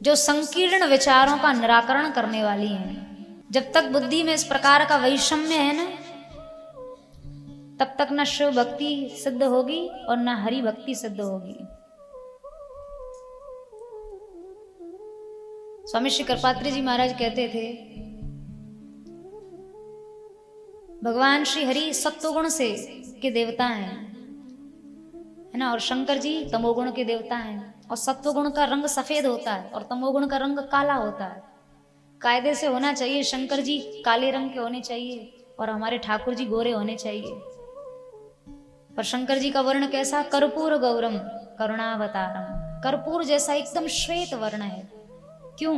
जो संकीर्ण विचारों का निराकरण करने वाली हैं। जब तक बुद्धि में इस प्रकार का वैषम्य है ना, तब तक न शिव भक्ति सिद्ध होगी और न हरि भक्ति सिद्ध होगी। स्वामी श्री कृपात्री जी महाराज कहते थे, भगवान श्री हरि सत्वगुण से के देवता हैं, है ना, और शंकर जी तमोगुण के देवता हैं। और सत्वगुण का रंग सफेद होता है और तमोगुण का रंग काला होता है। कायदे से होना चाहिए, शंकर जी काले रंग के होने चाहिए और हमारे ठाकुर जी गोरे होने चाहिए। पर शंकर जी का वर्ण कैसा? कर्पूर गौरम करुणावतारम, कर्पूर जैसा एकदम श्वेत वर्ण है। क्यों?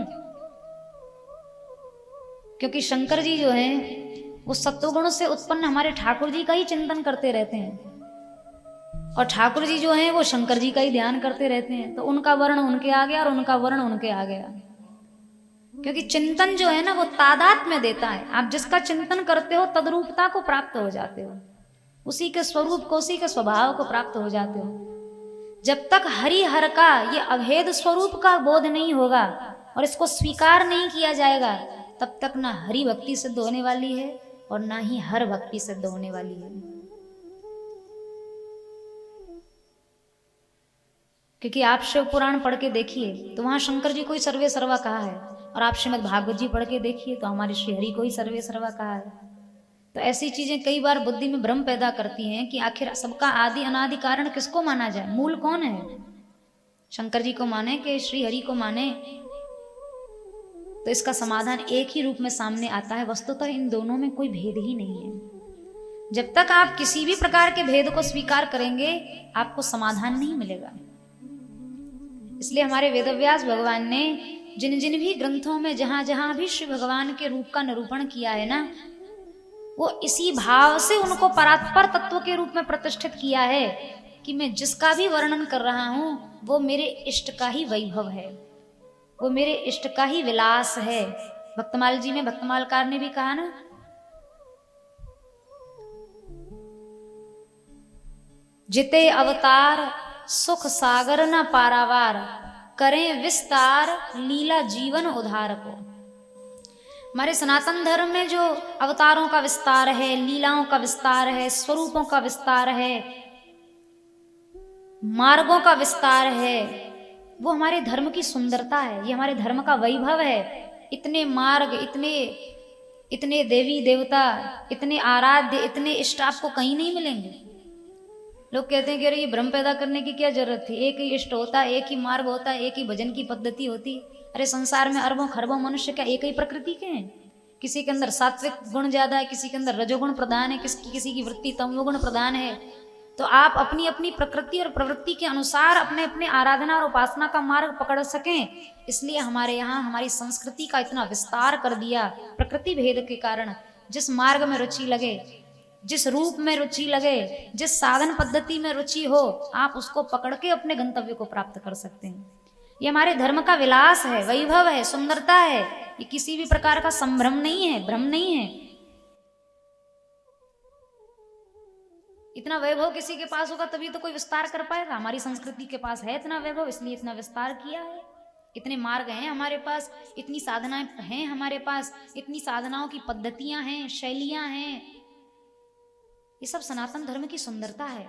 क्योंकि शंकर जी जो हैं वो सत्वगुण से उत्पन्न हमारे ठाकुर जी का ही चिंतन करते रहते हैं और ठाकुर जी जो हैं वो शंकर जी का ही ध्यान करते रहते हैं। तो उनका वर्ण उनके आ गया और उनका वर्ण उनके आ गया। क्योंकि चिंतन जो है ना वो तादात्म्य में देता है। आप जिसका चिंतन करते हो तद्रूपता को प्राप्त हो जाते हो, उसी के स्वरूप को, उसी के स्वभाव को प्राप्त हो जाते हो। जब तक हरि हर का ये अभेद स्वरूप का बोध नहीं होगा और इसको स्वीकार नहीं किया जाएगा, तब तक ना हरि भक्ति सिद्ध होने वाली है और ना ही हर भक्ति सिद्ध होने वाली है। क्योंकि आप शिव पुराण पढ़ के देखिए तो वहां शंकर जी को ही सर्वे सर्वा कहा है, और आप श्रीमद् भागवत जी पढ़ के देखिए तो हमारे श्री हरि को ही सर्वे सर्वा कहा है। तो ऐसी चीजें कई बार बुद्धि में भ्रम पैदा करती हैं कि आखिर सबका आदि अनादि कारण किसको माना जाए, मूल कौन है? शंकर जी को माने कि श्री हरि को माने? तो इसका समाधान एक ही रूप में सामने आता है। वस्तुतः इन दोनों में कोई भेद ही नहीं है। जब तक आप किसी भी प्रकार के भेद को स्वीकार करेंगे आपको समाधान नहीं मिलेगा। इसलिए हमारे वेदव्यास भगवान ने जिन जिन भी ग्रंथों में जहां जहां भी श्री भगवान के रूप का निरूपण किया है ना, वो इसी भाव से उनको परात्पर तत्व के रूप में प्रतिष्ठित किया है कि मैं जिसका भी वर्णन कर रहा हूं वो मेरे इष्ट का ही वैभव है, वो मेरे इष्ट का ही विलास है। भक्तमाल जी में भक्तमालकार ने भी कहा ना, जिते अवतार सुख सागर न पारावार, करें विस्तार लीला जीवन उधार को। हमारे सनातन धर्म में जो अवतारों का विस्तार है, लीलाओं का विस्तार है, स्वरूपों का विस्तार है, मार्गों का विस्तार है, वो हमारे धर्म की सुंदरता है, ये हमारे धर्म का वैभव है। इतने मार्ग, इतने देवी देवता, इतने आराध्य, इतने इष्ट आपको कहीं नहीं मिलेंगे। लोग कहते हैं कि अरे ये भ्रम पैदा करने की क्या जरूरत थी, एक ही इष्ट होता, एक ही मार्ग होता, एक ही भजन की पद्धति होती। अरे संसार में अरबों खरबों मनुष्य क्या एक ही प्रकृति के हैं? किसी के अंदर सात्विक गुण ज्यादा है, किसी के अंदर रजोगुण प्रधान है, किसी की वृत्ति तमोगुण प्रधान है। तो आप अपनी अपनी प्रकृति और प्रवृत्ति के अनुसार अपने अपने आराधना और उपासना का मार्ग पकड़ सकें, इसलिए हमारे यहाँ हमारी संस्कृति का इतना विस्तार कर दिया। प्रकृति भेद के कारण जिस मार्ग में रुचि लगे, जिस रूप में रुचि लगे, जिस साधन पद्धति में रुचि हो, आप उसको पकड़ के अपने गंतव्य को प्राप्त कर सकते हैं। ये हमारे धर्म का विलास है, वैभव है, सुंदरता है। ये किसी भी प्रकार का संभ्रम नहीं है, भ्रम नहीं है। इतना वैभव किसी के पास होगा तभी तो कोई विस्तार कर पाएगा। हमारी संस्कृति के पास है इतना वैभव, इसलिए इतना विस्तार किया है। इतने मार्ग हैं हमारे पास, इतनी साधनाएं हैं हमारे पास, इतनी साधनाओं की पद्धतियां हैं, शैलियां हैं। ये सब सनातन धर्म की सुंदरता है।